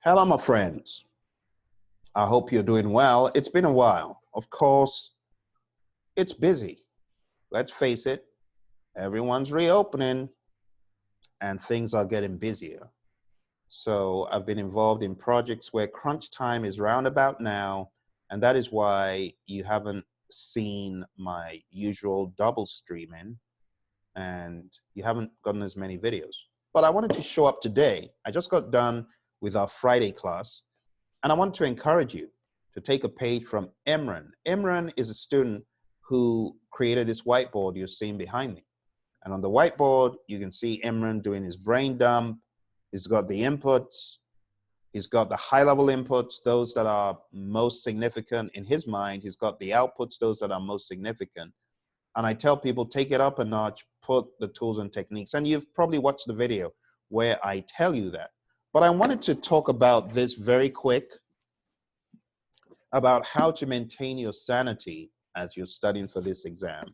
Hello, my friends. I hope you're doing well. It's been a while. Of course, it's busy. Let's face it, everyone's reopening and things are getting busier. So I've been involved in projects where crunch time is roundabout now, and that is why you haven't seen my usual double streaming and you haven't gotten as many videos. But I wanted to show up today. I just got done with our Friday class. And I want to encourage you to take a page from Imran. Imran is a student who created this whiteboard you're seeing behind me. And on the whiteboard, you can see Imran doing his brain dump. He's got the inputs. He's got the high-level inputs, those that are most significant in his mind. He's got the outputs, those that are most significant. And I tell people, take it up a notch, put the tools and techniques. And you've probably watched the video where I tell you that. But I wanted to talk about this very quick, about how to maintain your sanity as you're studying for this exam.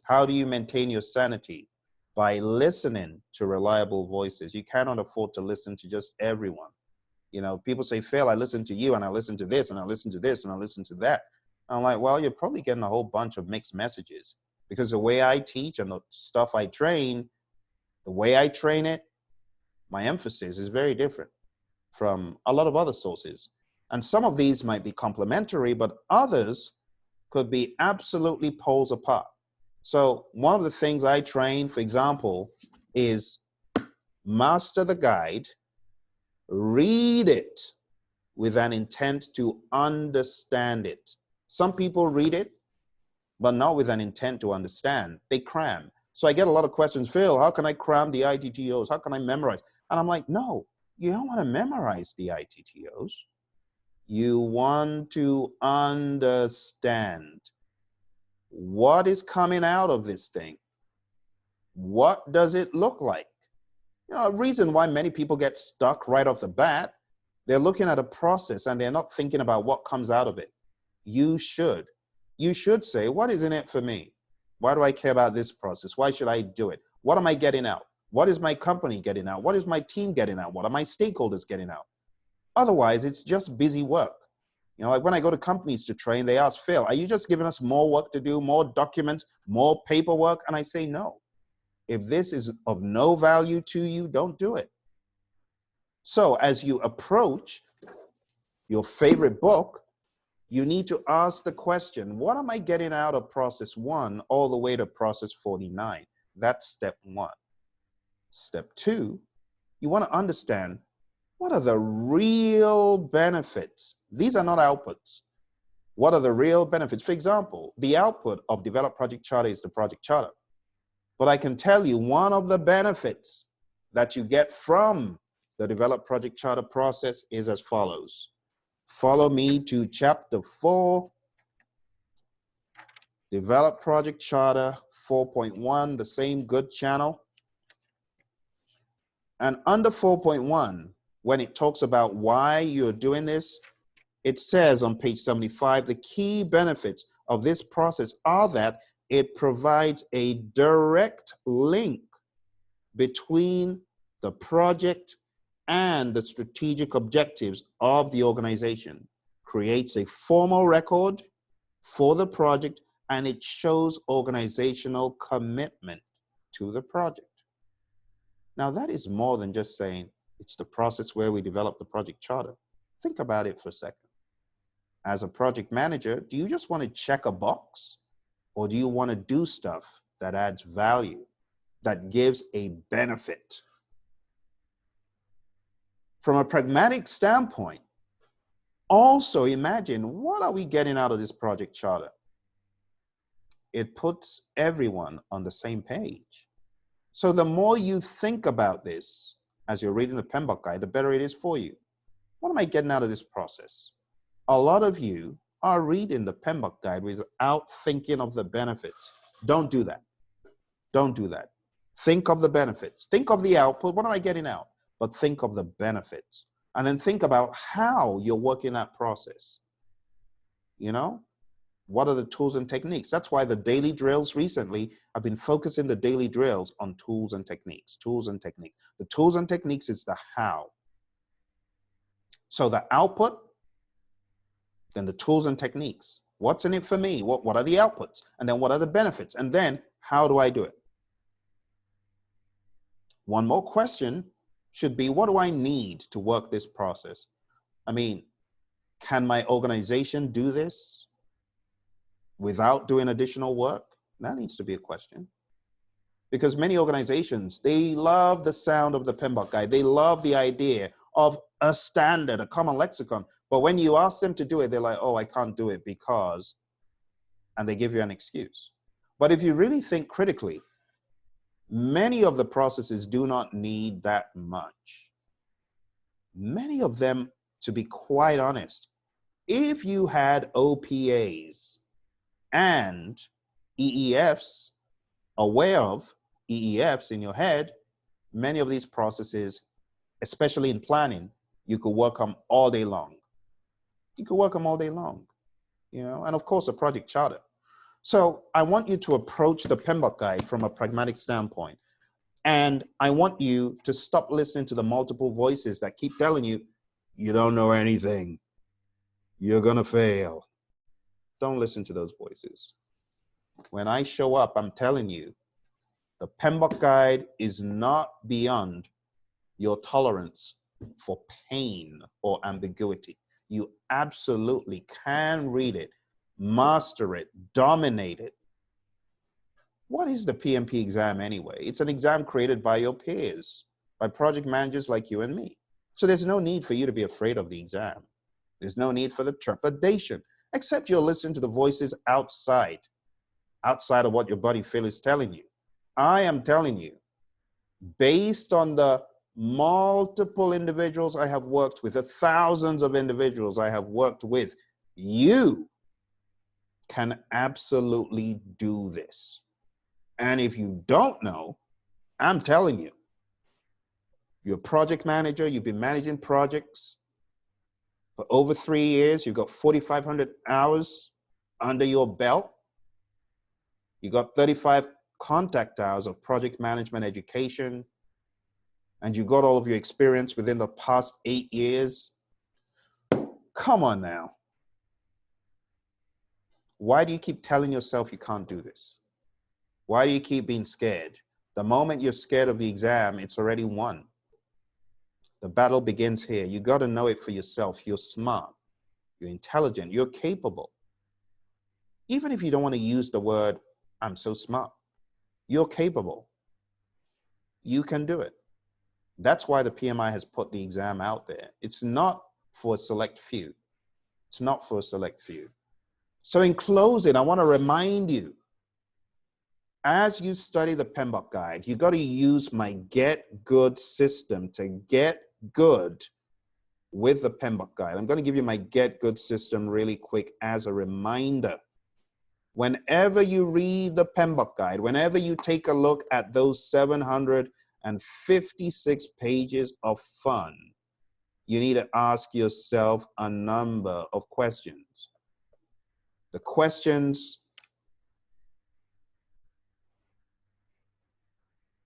How do you maintain your sanity? By listening to reliable voices. You cannot afford to listen to just everyone. You know, people say, Phil, I listen to you and I listen to this and I listen to this and I listen to that. I'm like, well, you're probably getting a whole bunch of mixed messages because the way I teach and the stuff I train, the way I train it, my emphasis is very different from a lot of other sources. And some of these might be complementary, but others could be absolutely poles apart. So one of the things I train, for example, is master the guide, read it with an intent to understand it. Some people read it, but not with an intent to understand. They cram. So I get a lot of questions, Phil, how can I cram the ITTOs? How can I memorize? And I'm like, no, you don't want to memorize the ITTOs. You want to understand what is coming out of this thing. What does it look like? You know, a reason why many people get stuck right off the bat, they're looking at a process and they're not thinking about what comes out of it. You should say, what is in it for me? Why do I care about this process? Why should I do it? What am I getting out? What is my company getting out? What is my team getting out? What are my stakeholders getting out? Otherwise, it's just busy work. You know, like when I go to companies to train, they ask, Phil, are you just giving us more work to do, more documents, more paperwork? And I say, no. If this is of no value to you, don't do it. So as you approach your favorite book, you need to ask the question, what am I getting out of process 1 all the way to process 49? That's step 1. Step 2, you want to understand, what are the real benefits? These are not outputs. What are the real benefits? For example, the output of Develop Project Charter is the project charter. But I can tell you one of the benefits that you get from the Develop Project Charter process is as follows. Follow me to chapter 4, Develop Project Charter 4.1, the same good channel. And under 4.1, when it talks about why you're doing this, it says on page 75, the key benefits of this process are that it provides a direct link between the project and the strategic objectives of the organization, creates a formal record for the project, and it shows organizational commitment to the project. Now, that is more than just saying it's the process where we develop the project charter. Think about it for a second. As a project manager, do you just want to check a box? Or do you want to do stuff that adds value, that gives a benefit? From a pragmatic standpoint, also imagine, what are we getting out of this project charter? It puts everyone on the same page. So the more you think about this as you're reading the PMBOK guide, the better it is for you. What am I getting out of this process? A lot of you are reading the PMBOK guide without thinking of the benefits. Don't do that. Don't do that. Think of the benefits. Think of the output. What am I getting out? But think of the benefits. And then think about how you're working that process. You know? What are the tools and techniques? That's why the daily drills recently, I've been focusing the daily drills on tools and techniques, tools and techniques. The tools and techniques is the how. So the output, then the tools and techniques. What's in it for me? What are the outputs? And then what are the benefits? And then how do I do it? One more question should be, what do I need to work this process? I mean, can my organization do this without doing additional work? That needs to be a question. Because many organizations, they love the sound of the PMBOK guide. They love the idea of a standard, a common lexicon. But when you ask them to do it, they're like, oh, I can't do it because, and they give you an excuse. But if you really think critically, many of the processes do not need that much. Many of them, to be quite honest, if you had OPAs and EEFs, aware of EEFs in your head, many of these processes, especially in planning, you could work on all day long. You could work them all day long, you know, and of course a project charter. So I want you to approach the PMBOK guide from a pragmatic standpoint. And I want you to stop listening to the multiple voices that keep telling you, you don't know anything. You're gonna fail. Don't listen to those voices. When I show up, I'm telling you, the PMBOK guide is not beyond your tolerance for pain or ambiguity. You absolutely can read it, master it, dominate it. What is the PMP exam anyway? It's an exam created by your peers, by project managers like you and me. So there's no need for you to be afraid of the exam. There's no need for the trepidation, except you're listening to the voices outside of what your buddy Phil is telling you. I am telling you, based on the multiple individuals I have worked with, the thousands of individuals I have worked with, you can absolutely do this. And if you don't know, I'm telling you, you're a project manager, you've been managing projects for over 3 years, you've got 4,500 hours under your belt, you got 35 contact hours of project management education, and you got all of your experience within the past 8 years. Come on now. Why do you keep telling yourself you can't do this? Why do you keep being scared? The moment you're scared of the exam, it's already won. The battle begins here. You got to know it for yourself. You're smart. You're intelligent. You're capable. Even if you don't want to use the word, I'm so smart, you're capable. You can do it. That's why the PMI has put the exam out there. It's not for a select few. It's not for a select few. So in closing, I want to remind you, as you study the PMBOK guide, you got to use my Get Good system to get good with the PMBOK guide. I'm going to give you my Get Good system really quick as a reminder. Whenever you read the PMBOK guide, whenever you take a look at those 756 pages of fun, you need to ask yourself a number of questions. The questions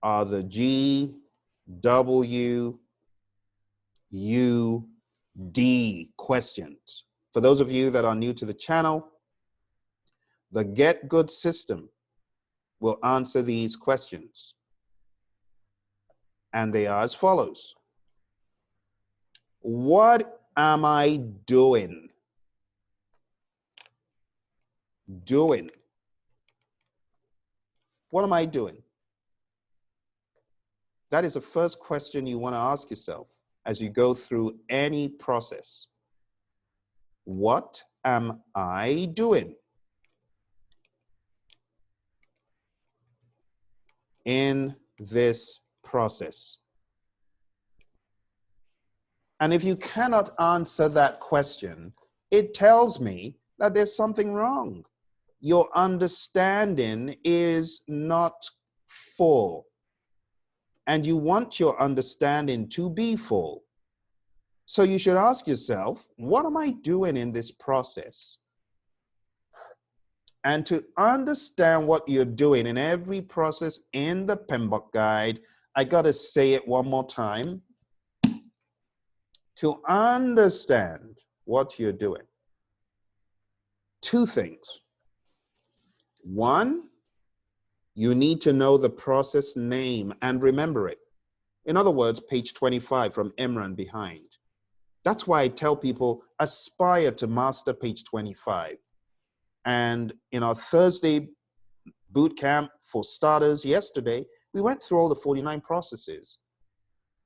are the G, W, U, D questions. For those of you that are new to the channel, the Get Good system will answer these questions. And they are as follows. What am I doing? What am I doing? That is the first question you want to ask yourself as you go through any process. What am I doing in this process? And if you cannot answer that question, it tells me that there's something wrong. Your understanding is not full. And you want your understanding to be full. So you should ask yourself, what am I doing in this process? And to understand what you're doing in every process in the PMBOK guide, I got to say it one more time. to understand what you're doing. Two things. One, you need to know the process name and remember it. In other words, page 25 from Emran behind. That's why I tell people aspire to master page 25. And in our Thursday boot camp for starters yesterday, we went through all the 49 processes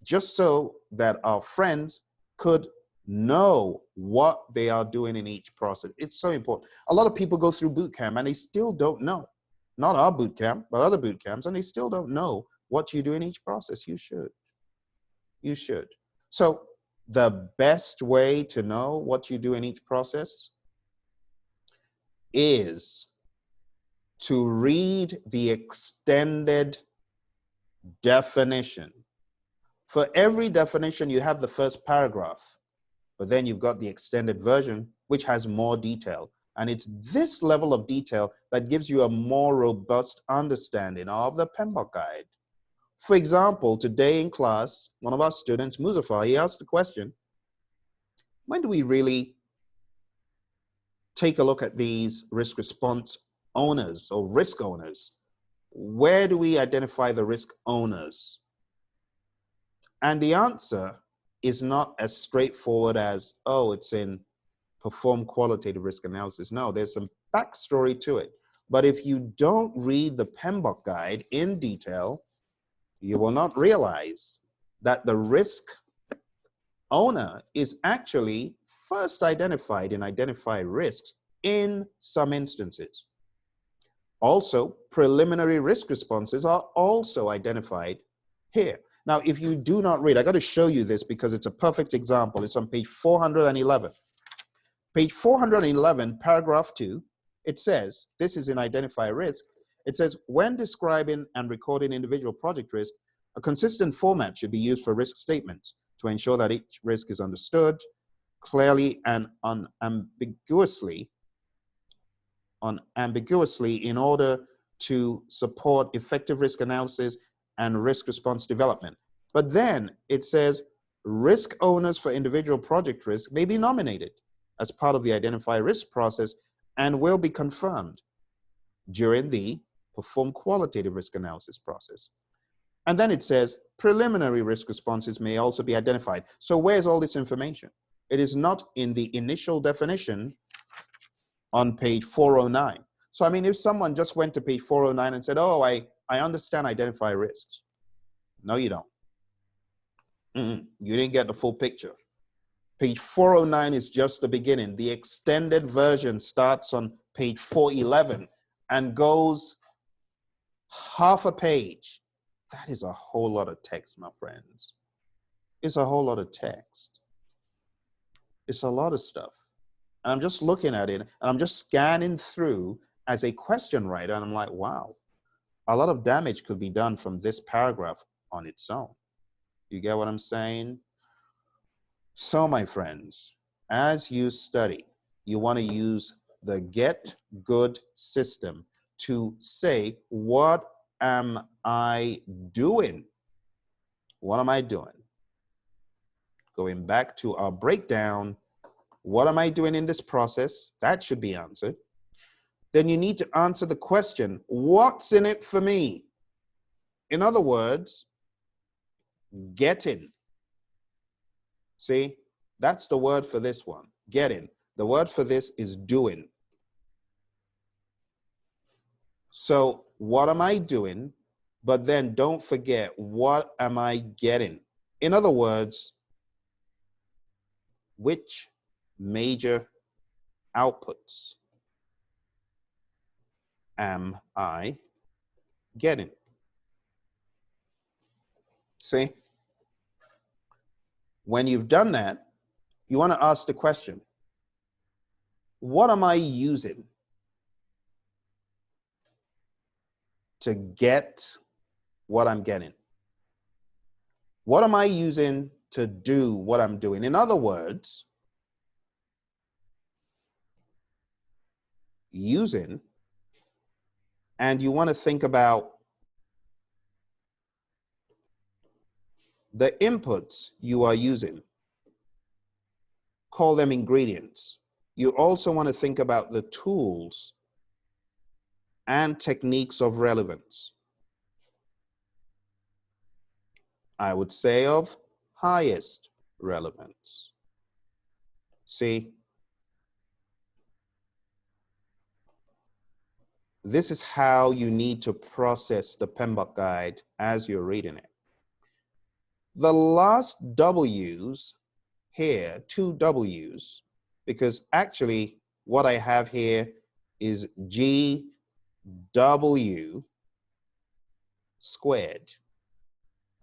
just so that our friends could know what they are doing in each process. It's so important. A lot of people go through boot camp and they still don't know. Not our boot camp, but other boot camps, and they still don't know what you do in each process. You should. You should. So the best way to know what you do in each process is to read the extended definition. For every definition, you have the first paragraph, but then you've got the extended version, which has more detail. And it's this level of detail that gives you a more robust understanding of the PMBOK guide. For example, today in class, one of our students, Muzaffar, he asked the question, when do we really take a look at these risk response owners or risk owners? Where do we identify the risk owners? And the answer is not as straightforward as, oh, it's in perform qualitative risk analysis. No, there's some backstory to it. But if you don't read the PMBOK guide in detail, you will not realize that the risk owner is actually first identified in identify risks in some instances. Also, preliminary risk responses are also identified here. Now, if you do not read, I got to show you this because it's a perfect example. It's on page 411. Page 411, paragraph 2, it says, this is in identify risk. It says, when describing and recording individual project risk, a consistent format should be used for risk statements to ensure that each risk is understood clearly and unambiguously in order to support effective risk analysis and risk response development. But then it says risk owners for individual project risk may be nominated as part of the identify risk process and will be confirmed during the perform qualitative risk analysis process. And then it says preliminary risk responses may also be identified. So where's all this information? It is not in the initial definition on page 409. So I mean, if someone just went to page 409 and said, oh, I understand identify risks. No, you don't. You didn't get the full picture. Page 409 is just the beginning. The extended version starts on page 411 and goes half a page. That is a whole lot of text, my friends. It's a whole lot of text. It's a lot of stuff. And I'm just looking at it and I'm just scanning through as a question writer. And I'm like, wow, a lot of damage could be done from this paragraph on its own. You get what I'm saying? So, my friends, as you study, you want to use the get good system to say, what am I doing? What am I doing? Going back to our breakdown, what am I doing in this process? That should be answered. Then you need to answer the question, what's in it for me? In other words, getting. See, that's the word for this one, getting. The word for this is doing. So what am I doing? But then don't forget, what am I getting? In other words, which major outputs am I getting? See? When you've done that, you want to ask the question, what am I using to get what I'm getting? What am I using to do what I'm doing? In other words, using, and you want to think about the inputs you are using. call them ingredients. You also want to think about the tools and techniques of relevance. I would say of highest relevance. See, this is how you need to process the PMBOK guide as you're reading it. The last W's here, two W's, because actually what I have here is GW squared.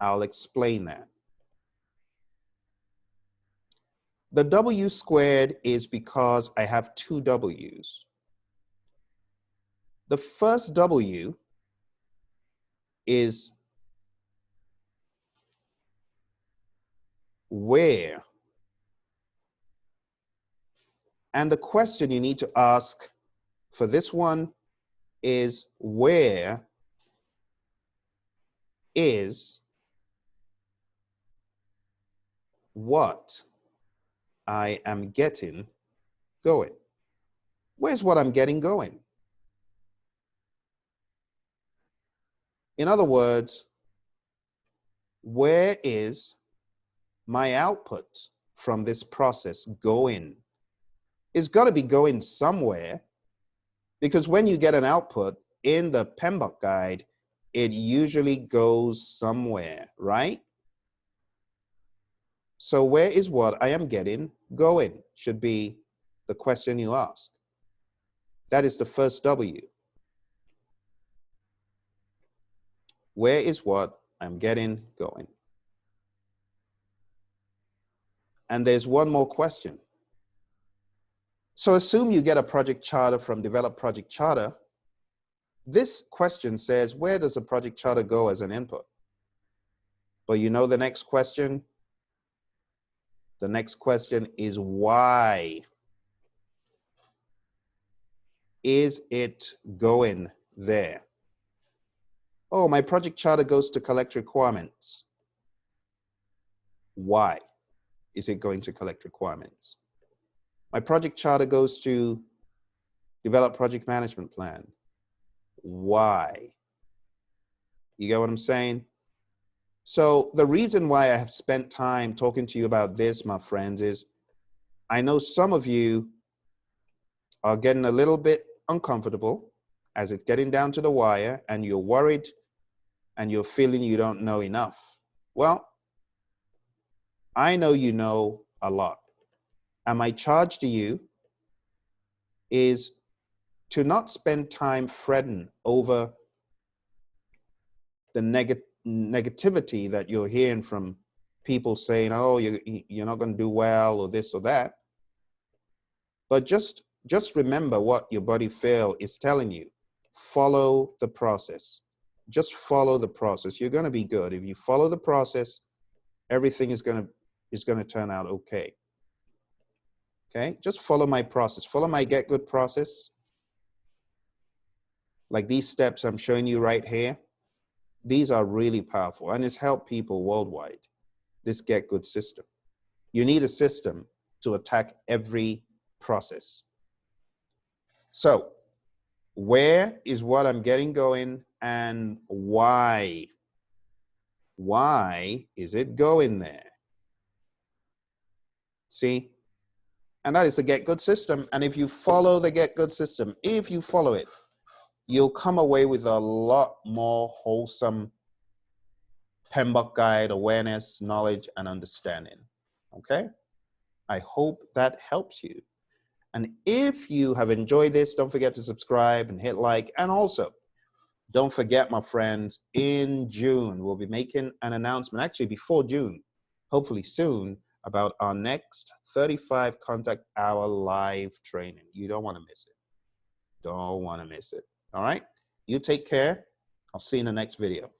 I'll explain that. The W squared is because I have two W's. The first W is where. And the question you need to ask for this one is, where is what I am getting going? Where's what I'm getting going? In other words, where is my output from this process going? It's got to be going somewhere, because when you get an output in the PMBOK guide, it usually goes somewhere, right? So where is what I am getting going should be the question you ask. That is the first W. Where is what I'm getting going? And there's one more question. So assume you get a project charter from Develop Project Charter. This question says, where does a project charter go as an input? But you know the next question? The next question is, why is it going there? Oh, my project charter goes to collect requirements. Why is it going to collect requirements? My project charter goes to develop project management plan. Why? You get what I'm saying? So the reason why I have spent time talking to you about this, my friends, is I know some of you are getting a little bit uncomfortable as it's getting down to the wire, and you're worried and you're feeling you don't know enough. Well, I know you know a lot. And my charge to you is to not spend time fretting over the negativity that you're hearing from people saying, oh, you're not going to do well, or this or that. But just remember what your body feel is telling you. Follow the process. Just follow the process. You're going to be good. If you follow the process, everything is going to turn out okay. Okay? Just follow my process. Follow my Get Good process. Like these steps I'm showing you right here. These are really powerful, and it's helped people worldwide, this Get Good system. You need a system to attack every process. So, where is what I'm getting going, and why? Why is it going there? See? And that is the Get Good system. And if you follow the Get Good system, if you follow it, you'll come away with a lot more wholesome PMBOK guide awareness, knowledge, and understanding. Okay? I hope that helps you. And if you have enjoyed this, don't forget to subscribe and hit like. And also, don't forget, my friends, in June, we'll be making an announcement, actually before June, hopefully soon, about our next 35 Contact Hour live training. You don't want to miss it. Don't want to miss it. All right? You take care. I'll see you in the next video.